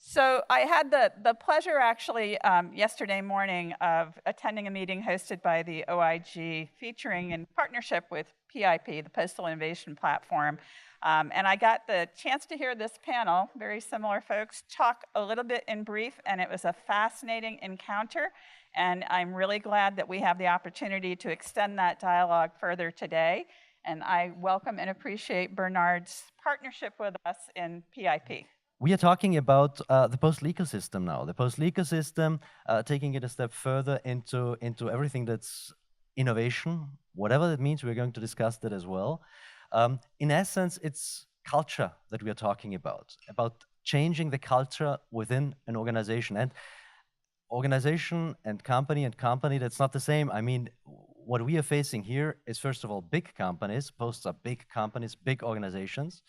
So I had the pleasure actually yesterday morning of attending a meeting hosted by the OIG featuring in partnership with PIP, the Postal Innovation Platform. And I got the chance to hear this panel, very similar folks, talk a little bit in brief, and it was a fascinating encounter. And I'm really glad that we have the opportunity to extend that dialogue further today. And I welcome and appreciate Bernard's partnership with us in PIP. We are talking about the postal ecosystem now. The postal ecosystem, taking it a step further into everything that's innovation, whatever that means. We're going to discuss that as well. In essence, it's culture that we are talking about changing the culture within an organization. And organization and company, that's not the same. I mean, what we are facing here is, first of all, big companies. Posts are big companies, big organizations.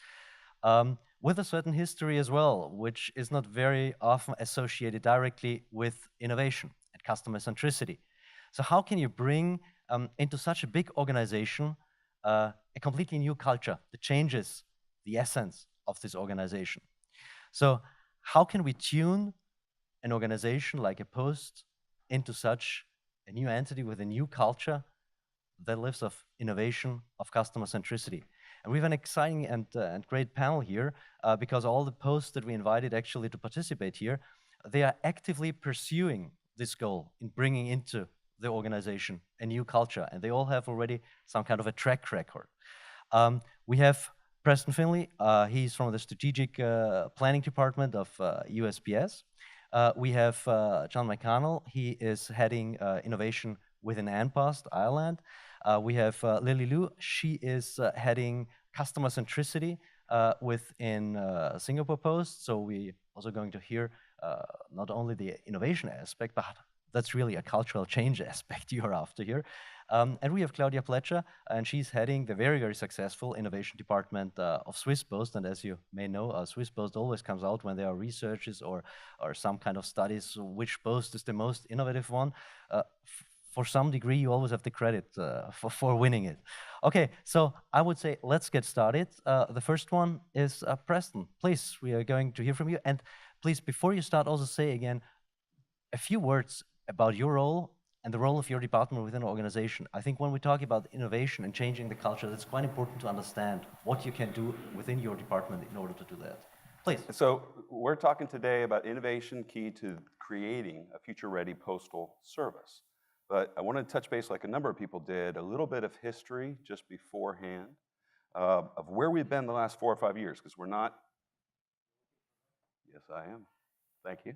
With a certain history as well, which is not very often associated directly with innovation and customer centricity. So how can you bring into such a big organization a completely new culture that changes the essence of this organization? So how can we tune an organization like a Post into such a new entity with a new culture that lives of innovation, of customer centricity? And we have an exciting and great panel here because all the Posts that we invited actually to participate here, they are actively pursuing this goal in bringing into the organization a new culture, and they all have already some kind of a track record. We have Preston Finley. He's from the strategic planning department of USPS. We have John McConnell. He is heading innovation within ANPOST, Ireland. We have Lily Liu. She is heading customer centricity within Singapore Post. So we also going to hear not only the innovation aspect, but that's really a cultural change aspect you are after here. And we have Claudia Pletcher, and she's heading the very, very successful innovation department of Swiss Post. And as you may know, Swiss Post always comes out when there are researches or some kind of studies, which post is the most innovative one. For some degree, you always have the credit for winning it. Okay, so I would say let's get started. The first one is Preston. Please, we are going to hear from you. And please, before you start, also say again a few words about your role and the role of your department within an organization. I think when we talk about innovation and changing the culture, it's quite important to understand what you can do within your department in order to do that. Please. So we're talking today about innovation key to creating a future-ready postal service. But I wanted to touch base, like a number of people did, a little bit of history just beforehand of where we've been the last 4 or 5 years, because we're not. Yes, I am. Thank you.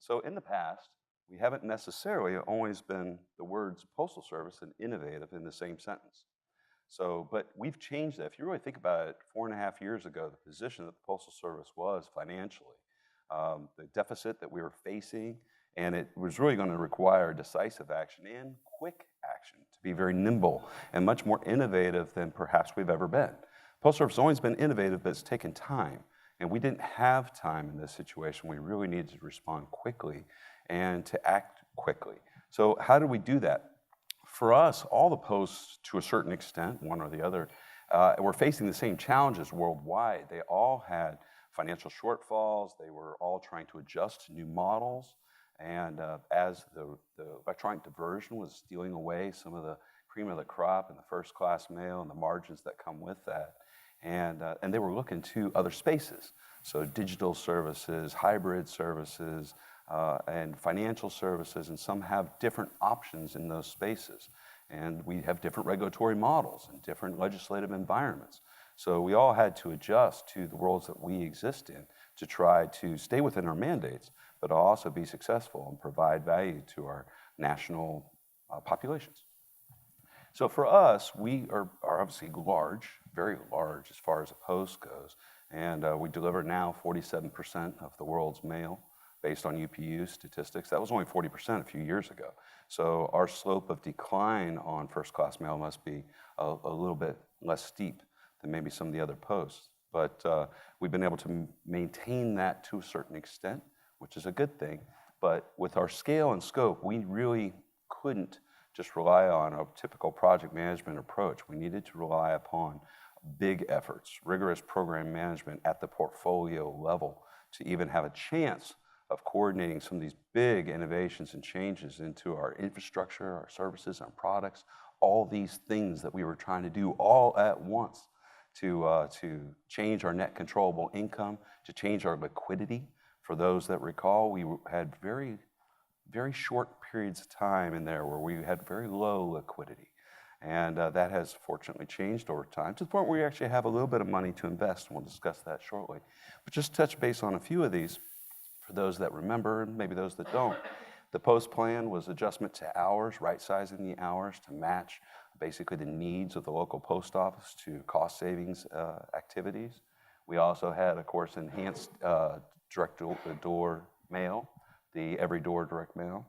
So in the past, we haven't necessarily always been the words postal service and innovative in the same sentence. So, but we've changed that. If you really think about it, 4.5 years ago, the position that the Postal Service was financially, the deficit that we were facing, and it was really going to require decisive action and quick action to be very nimble and much more innovative than perhaps we've ever been. Postal Service has always been innovative, but it's taken time. And we didn't have time in this situation. We really needed to respond quickly and to act quickly. So how do we do that? For us, all the posts, to a certain extent, one or the other, were facing the same challenges worldwide. They all had financial shortfalls. They were all trying to adjust to new models. And as the electronic diversion was stealing away some of the cream of the crop and the first-class mail and the margins that come with that, and they were looking to other spaces. So digital services, hybrid services, and financial services, and some have different options in those spaces. And we have different regulatory models and different legislative environments. So we all had to adjust to the worlds that we exist in to try to stay within our mandates, but also be successful and provide value to our national populations. So for us, we are obviously large, very large as far as a post goes, and we deliver now 47% of the world's mail based on UPU statistics. That was only 40% a few years ago. So our slope of decline on first-class mail must be a little bit less steep than maybe some of the other posts. But we've been able to maintain that to a certain extent, which is a good thing. But with our scale and scope, we really couldn't just rely on a typical project management approach. We needed to rely upon big efforts, rigorous program management at the portfolio level to even have a chance of coordinating some of these big innovations and changes into our infrastructure, our services, our products, all these things that we were trying to do all at once to change our net controllable income, to change our liquidity. For those that recall, we had very, very short periods of time in there where we had very low liquidity. And that has fortunately changed over time to the point where we actually have a little bit of money to invest, and we'll discuss that shortly. But just touch base on a few of these for those that remember and maybe those that don't. The post plan was adjustment to hours, right-sizing the hours to match basically the needs of the local post office to cost savings activities. We also had, of course, enhanced direct door mail, the every door direct mail.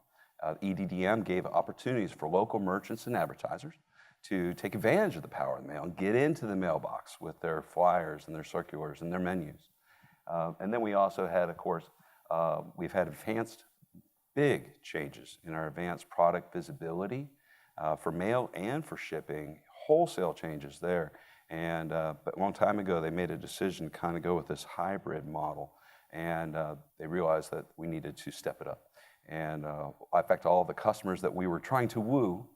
EDDM gave opportunities for local merchants and advertisers to take advantage of the power of the mail and get into the mailbox with their flyers and their circulars and their menus. And then we also had, of course, we've had advanced big changes in our advanced product visibility for mail and for shipping, wholesale changes there. And but a long time ago, they made a decision to kind of go with this hybrid model, and they realized that we needed to step it up. And in fact, all the customers that we were trying to woo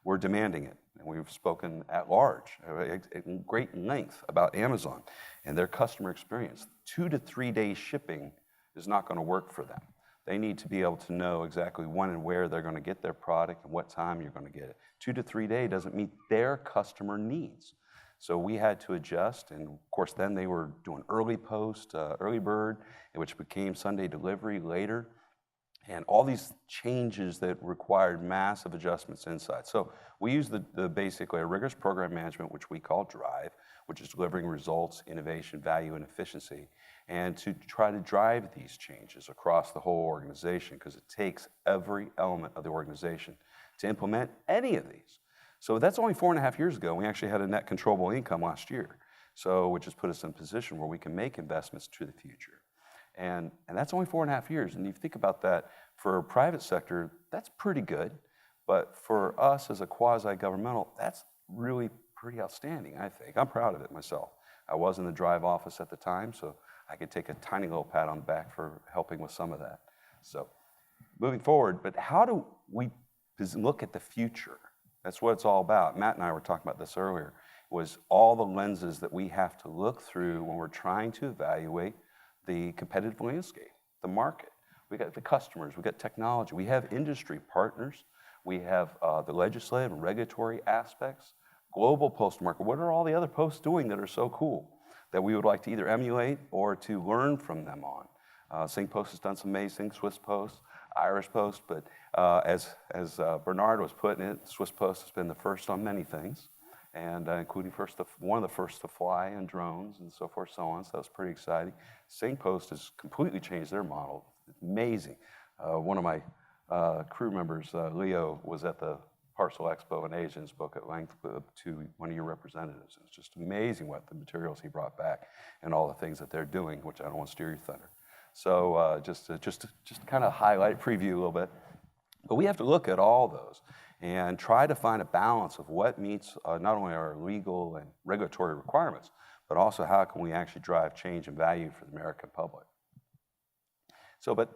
were demanding it. And we've spoken at large, at great length about Amazon and their customer experience. 2 to 3 days shipping is not going to work for them. They need to be able to know exactly when and where they're going to get their product and what time you're going to get it. 2 to 3 days doesn't meet their customer needs. So we had to adjust, and of course then they were doing early post, early bird, which became Sunday delivery later. And all these changes that required massive adjustments inside. So we use the basically a rigorous program management, which we call DRIVE, which is delivering results, innovation, value, and efficiency, and to try to drive these changes across the whole organization, because it takes every element of the organization to implement any of these. So that's only 4.5 years ago. We actually had a net controllable income last year, so which has put us in a position where we can make investments to the future. And that's only 4.5 years. And if you think about that, for a private sector, that's pretty good. But for us as a quasi-governmental, that's really pretty outstanding, I think. I'm proud of it myself. I was in the DRIVE office at the time, so I could take a tiny little pat on the back for helping with some of that. So moving forward, but how do we look at the future? That's what it's all about. Matt and I were talking about this earlier, was all the lenses that we have to look through when we're trying to evaluate the competitive landscape, the market. We got the customers, we got technology, we have industry partners, we have the legislative and regulatory aspects, global post market. What are all the other posts doing that are so cool that we would like to either emulate or to learn from them on? Sync Post has done some amazing, Swiss Post, Irish Post, but as Bernard was putting it, Swiss Post has been the first on many things, and including one of the first to fly in drones and so forth, so on. So that was pretty exciting. Sync Post has completely changed their model. It's amazing. One of my crew members, Leo, was at the Parcel Expo in Asia and spoke at length to one of your representatives. It's just amazing what the materials he brought back and all the things that they're doing, which I don't want to steer your thunder. So just to kind of highlight, preview a little bit. But we have to look at all those and try to find a balance of what meets not only our legal and regulatory requirements, but also how can we actually drive change and value for the American public. So, but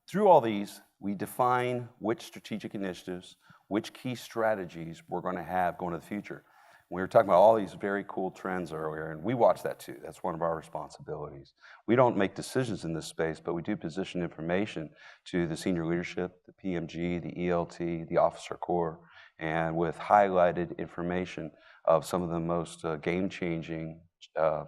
through all these, we define which strategic initiatives, which key strategies we're going to have going to the future. We were talking about all these very cool trends earlier, and we watch that too. That's one of our responsibilities. We don't make decisions in this space, but we do position information to the senior leadership, the PMG, the ELT, the Officer Corps, and with highlighted information of some of the most game-changing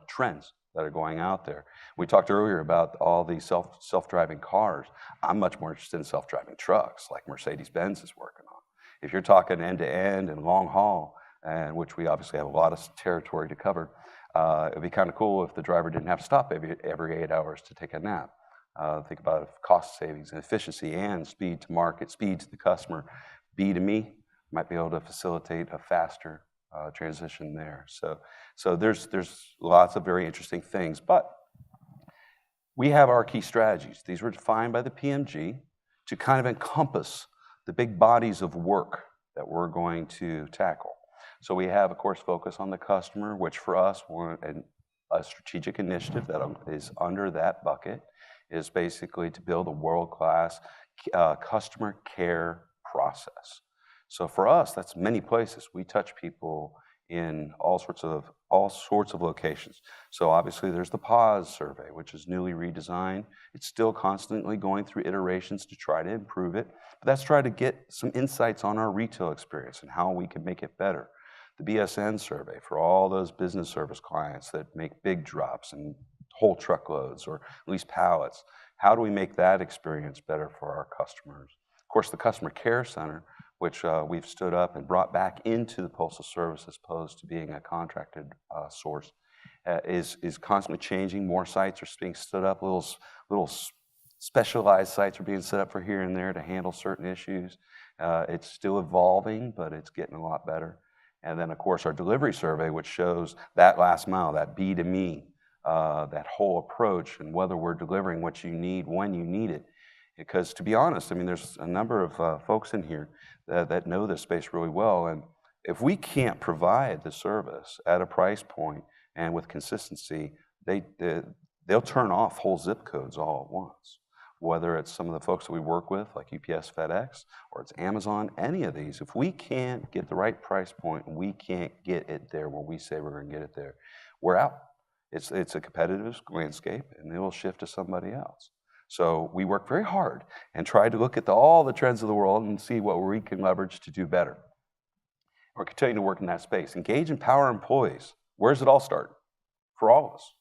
trends that are going out there. We talked earlier about all the self-driving cars. I'm much more interested in self-driving trucks, like Mercedes-Benz is working on. If you're talking end-to-end and long haul, and which we obviously have a lot of territory to cover, it would be kind of cool if the driver didn't have to stop every 8 hours to take a nap. Think about cost savings and efficiency and speed to market, speed to the customer. B2Me might be able to facilitate a faster transition there. So there's lots of very interesting things, but we have our key strategies. These were defined by the PMG to kind of encompass the big bodies of work that we're going to tackle. So we have, of course, focus on the customer, which for us, we're a strategic initiative that is under that bucket. is basically to build a world-class customer care process. So for us, that's many places. We touch people in all sorts of locations. So obviously there's the PAUSE survey, which is newly redesigned. It's still constantly going through iterations to try to improve it. But that's try to get some insights on our retail experience and how we can make it better. The BSN survey for all those business service clients that make big drops and whole truckloads or at least pallets. How do we make that experience better for our customers? Of course, the Customer Care Center, which we've stood up and brought back into the Postal Service as opposed to being a contracted source, is constantly changing. More sites are being stood up. Little specialized sites are being set up for here and there to handle certain issues. It's still evolving, but it's getting a lot better. And then, of course, our delivery survey, which shows that last mile, that B2Me, that whole approach, and whether we're delivering what you need when you need it. Because to be honest, I mean, there's a number of folks in here that know this space really well. And if we can't provide the service at a price point and with consistency, they'll turn off whole zip codes all at once. Whether it's some of the folks that we work with, like UPS, FedEx, or it's Amazon, any of these, if we can't get the right price point and we can't get it there when we say we're going to get it there, we're out. It's a competitive landscape, and it will shift to somebody else. So we work very hard and try to look at all the trends of the world and see what we can leverage to do better. We're continuing to work in that space. Engage and empower employees. Where does it all start? For all of us.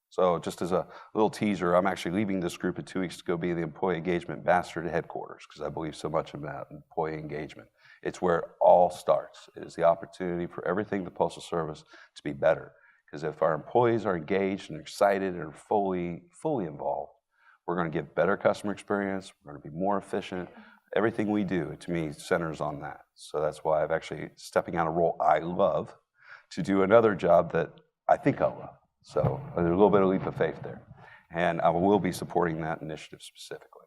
So just as a little teaser, I'm actually leaving this group in 2 weeks to go be the employee engagement ambassador to headquarters because I believe so much about employee engagement. It's where it all starts. It is the opportunity for everything the Postal Service to be better. Because if our employees are engaged and excited and fully involved, we're going to give better customer experience, we're going to be more efficient. Everything we do, to me, centers on that. So that's why I've actually stepping out a role I love to do another job that I think I'll love. So there's a little bit of leap of faith there. And I will be supporting that initiative specifically.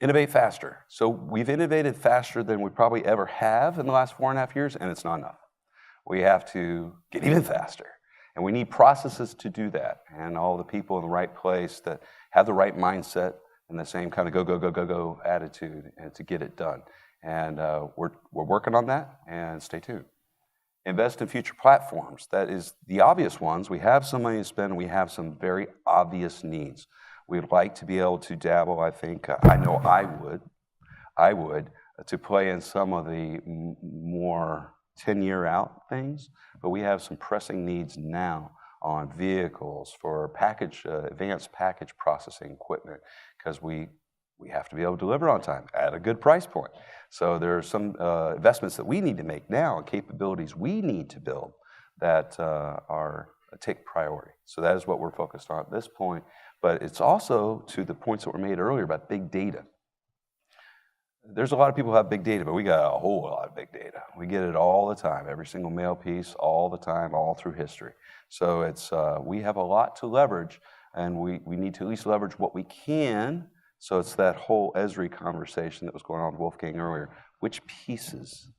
Innovate faster. So we've innovated faster than we probably ever have in the last 4.5 years, and it's not enough. We have to get even faster. And we need processes to do that, and all the people in the right place that have the right mindset and the same kind of go attitude and to get it done. And we're working on that, and stay tuned. Invest in future platforms. That is the obvious ones. We have some money to spend, and we have some very obvious needs. We'd like to be able to dabble, I think, I know I would, to play in some of the more 10-year out things, but we have some pressing needs now on vehicles for advanced package processing equipment because we have to be able to deliver on time at a good price point. So there are some investments that we need to make now and capabilities we need to build that take priority. So that is what we're focused on at this point, but it's also to the points that were made earlier about big data. There's a lot of people who have big data, but we got a whole lot of big data. We get it all the time, every single mail piece, all the time, all through history. So it's we have a lot to leverage, and we need to at least leverage what we can. So it's that whole Esri conversation that was going on with Wolfgang earlier. Which pieces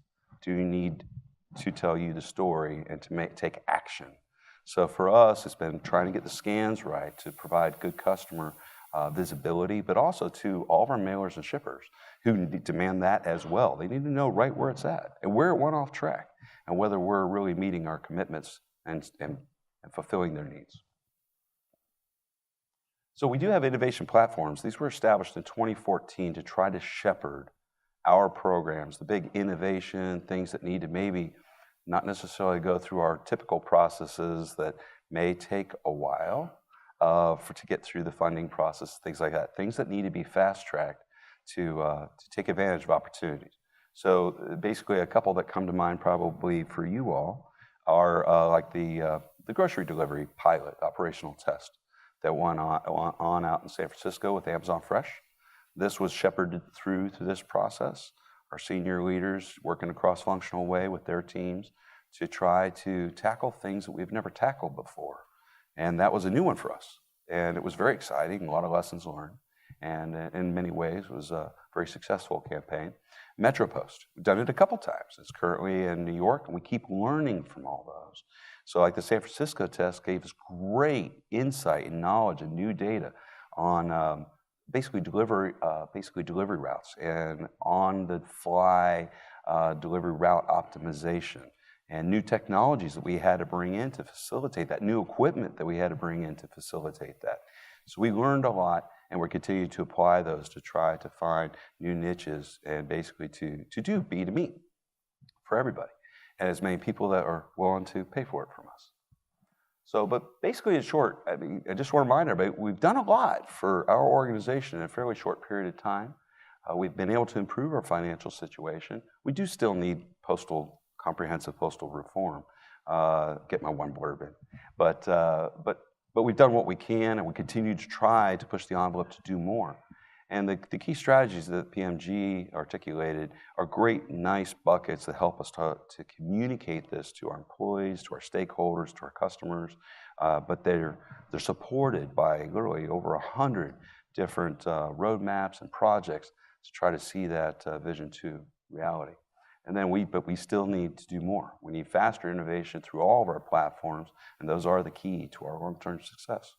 do you need to tell you the story and to take action? So for us, it's been trying to get the scans right to provide good customer visibility, but also to all of our mailers and shippers who demand that as well. They need to know right where it's at and where it went off track and whether we're really meeting our commitments and fulfilling their needs. So we do have innovation platforms. These were established in 2014 to try to shepherd our programs, the big innovation, things that need to maybe not necessarily go through our typical processes that may take a while to get through the funding process, things like that. Things that need to be fast-tracked to take advantage of opportunities. So basically a couple that come to mind probably for you all are like the grocery delivery pilot operational test that went on out in San Francisco with Amazon Fresh. This was shepherded through this process. Our senior leaders working a cross-functional way with their teams to try to tackle things that we've never tackled before. And that was a new one for us. And it was very exciting, a lot of lessons learned. And in many ways, it was a very successful campaign. MetroPost, we've done it a couple times. It's currently in New York, and we keep learning from all those. So like the San Francisco test gave us great insight and knowledge and new data on basically delivery routes and on-the-fly delivery route optimization, and new technologies that we had to bring in to facilitate that, new equipment that we had to bring in to facilitate that. So we learned a lot, and we're continuing to apply those to try to find new niches and basically to do B2B for everybody, and as many people that are willing to pay for it from us. So, but basically in short, I mean, I just want to remind everybody, we've done a lot for our organization in a fairly short period of time. We've been able to improve our financial situation. We do still need comprehensive postal reform. Get my one blurb in. But we've done what we can, and we continue to try to push the envelope to do more. And the key strategies that PMG articulated are great, nice buckets that help us to communicate this to our employees, to our stakeholders, to our customers. But they're supported by literally over 100 different roadmaps and projects to try to see that vision to reality. And then but we still need to do more. We need faster innovation through all of our platforms, and those are the key to our long-term success.